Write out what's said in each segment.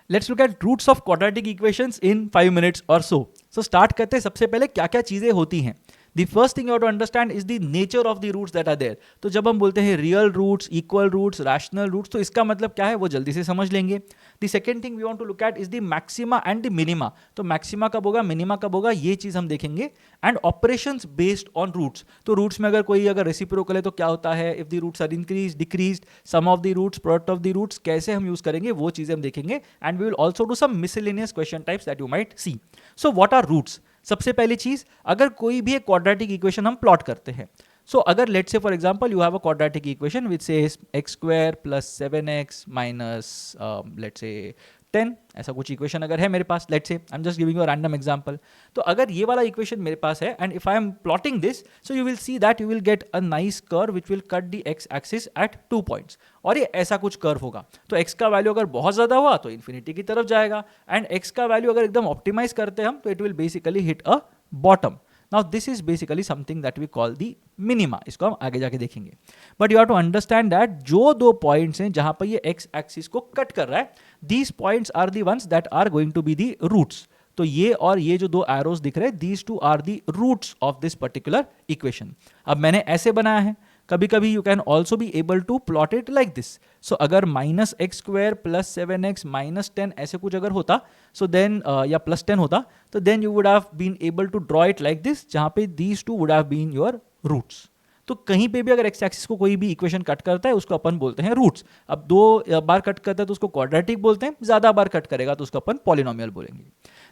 Let's look at roots of quadratic equations in 5 minutes और so start करते हैं। सबसे पहले क्या क्या चीजें होती हैं। The first thing you have to understand is the nature of the roots that are there. तो जब हम बोलते हैं real roots, equal roots, rational roots, तो इसका मतलब क्या है वो जल्दी से समझ लेंगे। The second thing we want to look at is the maxima and the minima. तो मैक्सिमा कब होगा, मिनिमा कब होगा, ये चीज हम देखेंगे। And operations based on roots. तो रूट्स में अगर रेसिप्रोकल है तो क्या होता है, if the roots are increase, decrease, sum of the roots, product of the roots, कैसे हम यूज करेंगे वो चीजें हम देखेंगे। And we will also do some miscellaneous question types that you might see. So what are roots. सबसे पहली चीज, अगर कोई भी एक क्वाड्रेटिक इक्वेशन हम प्लॉट करते हैं, सो अगर let's say for example you have a quadratic equation which says x square plus 7x minus let's say 10, ऐसा कुछ इक्वेशन अगर है मेरे पास, let's say I am just giving you a random example. तो अगर ये वाला इक्वेशन मेरे पास है and if I am plotting this, so you will see that you will get a nice curve which will cut the X axis at 2 points. और ये ऐसा कुछ कर्व होगा। तो x का वैल्यू अगर बहुत ज्यादा हुआ तो इन्फिनिटी की तरफ जाएगा, एंड x का वैल्यू अगर एकदम ऑप्टिमाइज करते हैं हम तो it will basically hit a bottom. Now this is basically something that we call the minima. इसको हम आगे जाके देखेंगे। But you have to understand that जो दो पॉइंट्स हैं जहां पर ये x एक्सिस को कट कर रहा है, these points are the ones that are going to be the roots. तो ये और ये जो दो एरोज दिख रहे हैं, these two are the roots of this particular equation. अब मैंने ऐसे बनाया है। कभी कभी you can also be able to plot it like this. So अगर minus X square plus 7x minus 10 ऐसे कुछ अगर होता, सो देन या प्लस 10 होता, तो then you would have been able to draw it like this, जहां पे these two would have been your roots. तो कहीं पे भी अगर एक्स एक्सिस को कोई भी इक्वेशन कट करता है उसको अपन बोलते हैं रूट्स। अब 2 बार कट करता है तो उसको क्वाड्रेटिक बोलते हैं, ज्यादा बार कट करेगा तो उसको अपन पॉलिनोमियल बोलेंगे।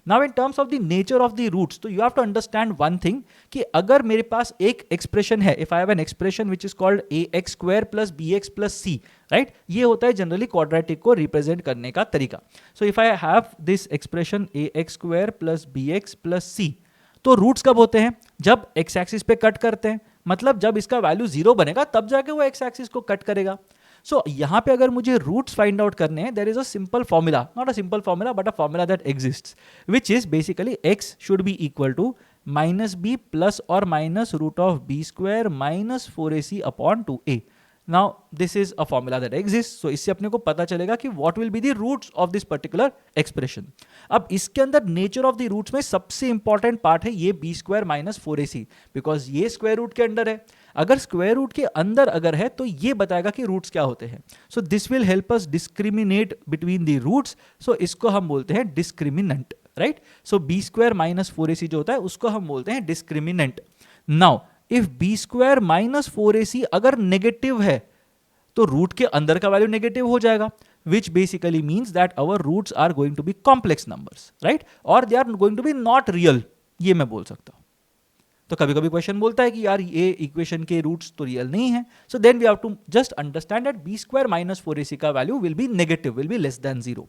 Now in terms of the nature of the roots, तो you have to understand one thing कि अगर मेरे पास एक एक्सप्रेशन है, if I have an expression which is called ax square plus bx plus c, right, ये होता है जनरली क्वाड्रेटिक को रिप्रेजेंट करने का तरीका। So if I have this expression ax square plus bx plus c, तो roots कब होते हैं, जब एक्स एक्सिस पे कट करते हैं, मतलब जब इसका वैल्यू 0 बनेगा तब जाके वो एक्स एक्सिस को कट करेगा। सो यहां पे अगर मुझे रूट्स फाइंड आउट करने हैं, there is a simple formula, not a simple formula but a formula that exists, which is basically x should be equal to minus B plus और minus root of B square minus 4ac upon 2a। Now this is a formula that exist. So इससे अपने को पता चलेगा कि what will be the roots of this particular expression. अब इसके अंदर नेचर ऑफ द रूट्स में सबसे इंपॉर्टेंट पार्ट है ये B square minus 4ac, because ये स्क्वायर रूट के अंदर है। अगर स्क्वायर रूट के अंदर अगर है तो ये बताएगा कि रूट्स क्या होते हैं। So this will help us discriminate between the roots. So इसको हम बोलते हैं discriminant, right. So B square minus 4ac जो होता है उसको हम बोलते हैं discriminant. Now if B square minus 4ac अगर नेगेटिव है तो रूट के अंदर का वैल्यू नेगेटिव हो जाएगा, which basically means that our roots are going to be complex numbers, right? Or they are going to be not real, ये मैं बोल सकता हूं। तो कभी कभी क्वेश्चन बोलता है कि यार ये इक्वेशन के रूट्स तो रियल नहीं है, so then we have to just understand that B square minus 4ac का value will be negative, will be less than 0।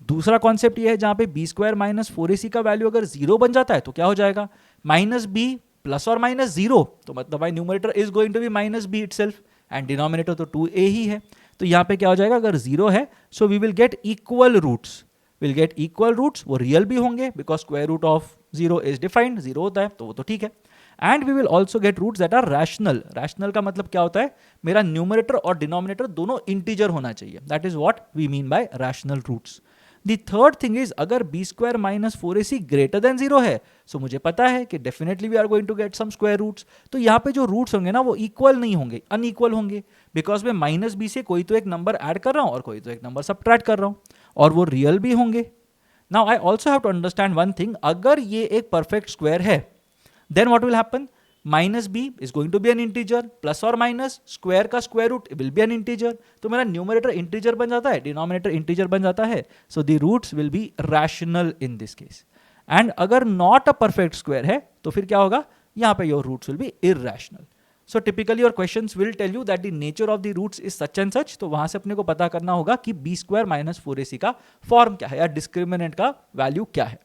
दूसरा कॉन्सेप्ट ये है जहां पे बी स्क्वायर माइनस 4ac का वैल्यू अगर 0 बन जाता है तो क्या हो जाएगा, माइनस बी प्लस और माइनस 0, तो मतलब my numerator is going to be minus B itself and denominator तो 2a ही है। तो यहां पे क्या हो जाएगा, अगर 0 है so we will get equal roots, will get equal roots, वो रियल भी होंगे because square root of 0 is defined, 0 होता है तो वो तो ठीक है। And we will also get roots that are rational. Rational का मतलब क्या होता है, मेरा न्यूमरेटर और डिनोमिनेटर दोनों इंटीजर होना चाहिए, that is what we mean by rational roots. The third thing is अगर B square minus 4ac greater than 0 है, सो मुझे पता है कि definitely we are going to get some square roots. तो यहाँ पे जो रूट्स होंगे ना वो इक्वल नहीं होंगे, अनइक्वल होंगे, बिकॉज मैं माइनस बी से कोई तो एक नंबर ऐड कर रहा हूँ और कोई तो एक नंबर सब्ट्रैक्ट कर रहा हूँ, और वो रियल भी होंगे। Now I also have to understand one thing, अगर ये एक परफेक्ट स्क्वायर है then what will happen, minus B is going to be an integer, plus और माइनस स्क्वायर का square root will be an integer, तो मेरा numerator integer बन जाता है, डिनोमिनेटर इंटीजर बन जाता है, so the roots will be rational in this case. And अगर नॉट अ परफेक्ट स्क्वायर है तो फिर क्या होगा, यहां पे your roots will be irrational. So typically your questions will tell you that the nature of the roots is such and such, तो वहां से अपने को पता करना होगा कि बी स्क्वायर माइनस 4ac का फॉर्म क्या है या डिस्क्रिमिनेंट का वैल्यू क्या है।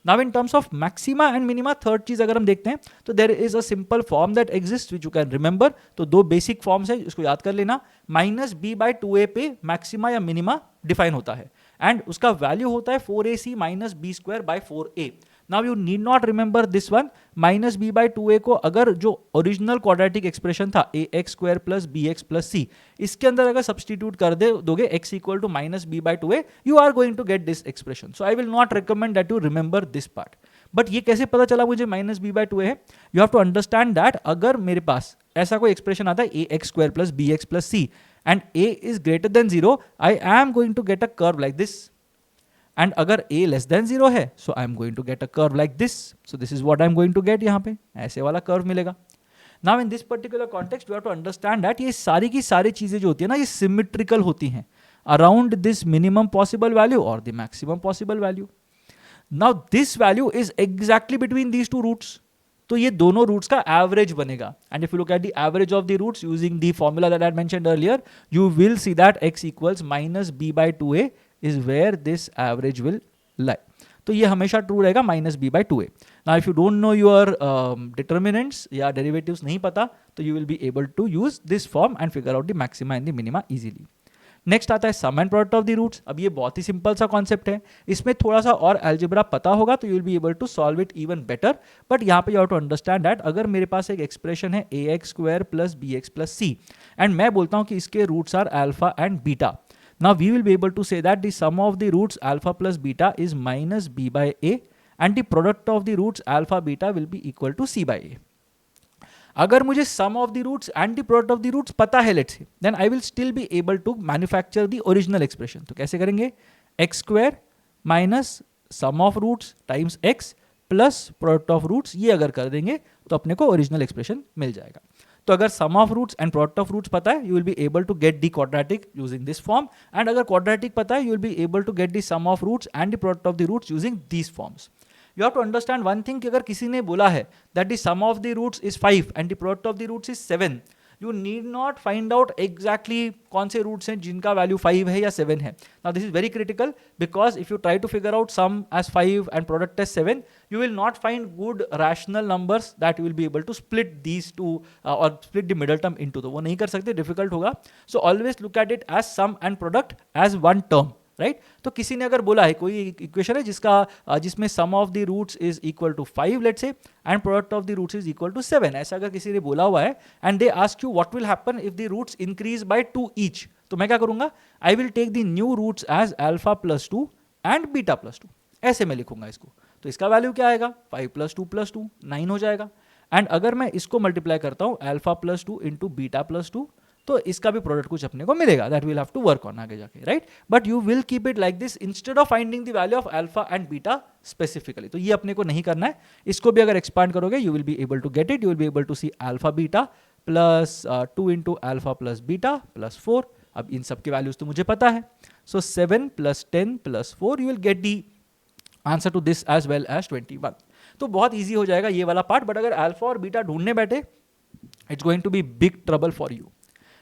Now in terms of maxima and minima, third चीज अगर हम देखते हैं तो there is a simple form that exist which you can remember. तो 2 बेसिक फॉर्म्स है, इसको याद कर लेना। माइनस बी बाई 2a पे मैक्सिमा या मिनिमा डिफाइन होता है, एंड उसका वैल्यू होता है 4ac minus B square by 4a। Now you need not remember this one, minus B by two A को अगर जो ओरिजिनल क्वाड्रेटिक एक्सप्रेशन था A X square plus B X plus C, इसके अंदर अगर सब्सटीट्यूट कर दोगे X equal to minus B by two A, you are going to get this expression. So I will not recommend that you remember this part. But ये कैसे पता चला मुझे minus B by two A है? You have to understand that अगर मेरे पास ऐसा कोई एक्सप्रेशन आता है A X square plus B X plus C and A is greater than zero, I am going to get a curve like this. And अगर a less than zero है, so I am going to get a curve like this. So this is what I am going to gate. यहाँ पे ऐसे वाला curve मिलेगा. Now in this particular context you have to understand that ये सारी की सारी चीजें जो होती है ना, ये सिमेट्रिकल होती हैं around this minimum possible value और the maximum possible value. Now this value is exactly between these two roots. तो ये दोनों रूट्स का एवरेज बनेगा. And if you look at the average of the roots using the formula that I mentioned earlier, you will see that x equals minus B by two A is where this average will lie. तो ये हमेशा true रहेगा minus B by two A. Now if you don't know your determinants या derivatives नहीं पता, तो you will be able to use this form and figure out the maxima and the minima easily. Next आता है sum and product of the roots. अब ये बहुत ही simple सा कॉन्सेप्ट है. इसमें थोड़ा सा और अलजेब्रा पता होगा तो you will be able to solve it even better. But यहाँ पे you have to understand that अगर मेरे पास एक एक्सप्रेशन है A X square plus B X plus C and मैं बोलता हूँ कि इसके roots are alpha and beta. Now we will be able to say that the sum of the roots alpha plus beta is minus b by a and the product of the roots alpha beta will be equal to c by a. अगर मुझे sum of the roots and the product of the roots पता है let's say, then I will still be able to manufacture the original expression. तो कैसे करेंगे? x square minus sum of roots times x plus product of roots, ये अगर कर देंगे तो अपने को original expression मिल जाएगा. तो अगर sum of roots and product of roots पता है, you will be able to get the quadratic using this form. And अगर क्वाड्रेटिक पता है, you will be able to get the sum of roots and the product of the roots using these forms. You have to understand one thing कि अगर किसी ने बोला है that the sum of the roots is 5 and the product of the roots is 7, you need not find out exactly कौन से roots हैं जिनका वैल्यू 5 है या 7 है. Now this is very critical because if you try to figure out sum as 5 and product as 7, you will not find good rational numbers that you will be able to split these two or split the middle term into. तो वो नहीं कर सकते, difficult होगा. So always look at it as sum and product as one term. Right. तो किसी ने अगर बोला है कोई इक्वेशन है जिसमें sum of the roots is equal to 5 let's say and product of the roots is equal to 7, ऐसा अगर किसी ने बोला हुआ है and they ask you what will happen if the roots increase by 2 each, तो मैं क्या करूंगा? I will take the new roots as alpha plus 2 and beta plus 2, ऐसे मैं लिखूंगा इसको. तो इसका वैल्यू क्या आएगा? 5 प्लस 2 9 हो जाएगा. एंड अगर मैं इसको मल्टीप्लाई करता हूं alpha plus 2 into beta plus 2, तो इसका भी प्रोडक्ट कुछ अपने को मिलेगा. That will have to work on आगे जाके, right. But you will keep it like this instead of finding the value of alpha and beta specifically. तो ये अपने को नहीं करना है. इसको भी अगर एक्सपांड करोगे you will be able to get it. You will be able to see alpha beta plus 2 into alpha plus beta plus 4. अब इन सब के वैल्यूज तो मुझे पता है. So 7 plus 10 plus 4, you will get the answer to this as well as 21. तो बहुत easy हो जाएगा ये वाला पार्ट. बट अगर अल्फा और बीटा ढूंढने बैठे, it's going to be big trouble for you.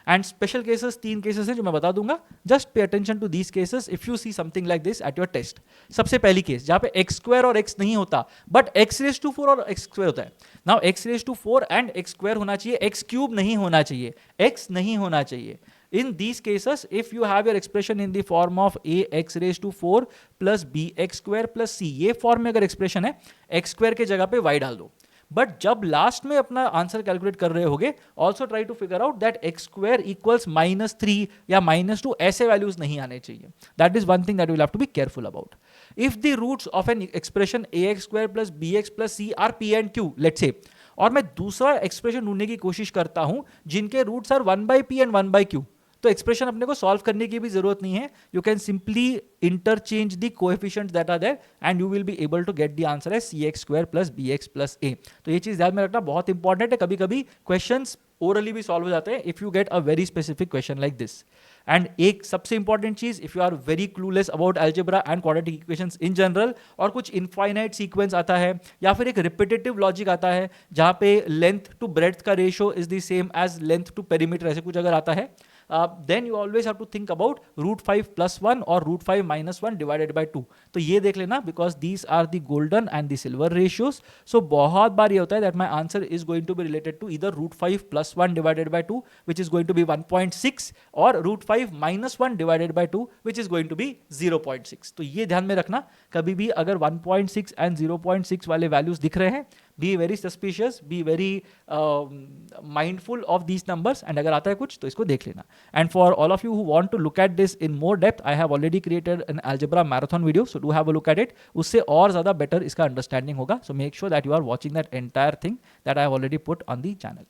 And special cases 3 cases हैं जो मैं बता दूंगा. Just pay attention to these cases if you see something like this at your test. सबसे पहली केस जहां पे x स्क्वायर और x नहीं होता बट x रेज टू 4 और x स्क्वायर होता है. Now x raise to 4 and x square होना चाहिए, x क्यूब नहीं होना चाहिए, x नहीं होना चाहिए. In these cases, if you have your expression in the form of ax raised to 4 plus bx square plus c, ये फॉर्म में अगर एक्सप्रेशन है, x स्क्वायर के जगह पे y डाल दो. बट जब लास्ट में अपना आंसर कैलकुलेट कर रहे होगे, also try to figure out that X square equals -3 या -2, ऐसे वैल्यूज नहीं आने चाहिए. That is one thing that will have to be careful about. If the roots of an expression ax square plus bx plus c are p and q let's say, और मैं दूसरा expression ढूंढने की कोशिश करता हूं जिनके roots are 1/p and 1/q, तो एक्सप्रेशन अपने को सॉल्व करने की भी जरूरत नहीं है. You can simply interchange the coefficients that are there and you will be able to get the answer as cx square plus bx plus a. तो ये चीज ध्यान में रखना बहुत इंपॉर्टेंट है. कभी कभी क्वेश्चंस ओरली भी सॉल्व हो जाते हैं if you get a very specific question like this. And एक सबसे इंपॉर्टेंट चीज, if you are very clueless about algebra and quadratic equations in general, और कुछ इनफाइनाइट सीक्वेंस आता है या फिर एक रिपीटेटिव लॉजिक आता है जहां पे लेंथ टू ब्रेड्थ का ratio is the same as length to perimeter, ऐसे कुछ अगर आता है, then you always have to think about √5 + 1 और √5 - 1 डिवाइडेड बाय 2. तो ये देख लेना, because these are the golden and the silver ratios. So बहुत बार ये होता है that my answer is going to be related to इधर √5 + 1 divided by 2 which is going to be 1.6 और √5 - 1 divided by 2 which is going to be 0.6. तो ये ध्यान में रखना, कभी भी अगर 1.6 एंड 0.6 वाले वैल्यूज दिख रहे हैं, be very suspicious, be very mindful of these numbers, and अगर आता है कुछ तो इसको देख लेना. And for all of you who want to look at this in more depth, I have already created an algebra marathon video, so do have a look at it. उससे और ज्यादा बेटर इसका अंडरस्टैंडिंग होगा. So make sure that you are watching that entire thing that I have already put on the channel.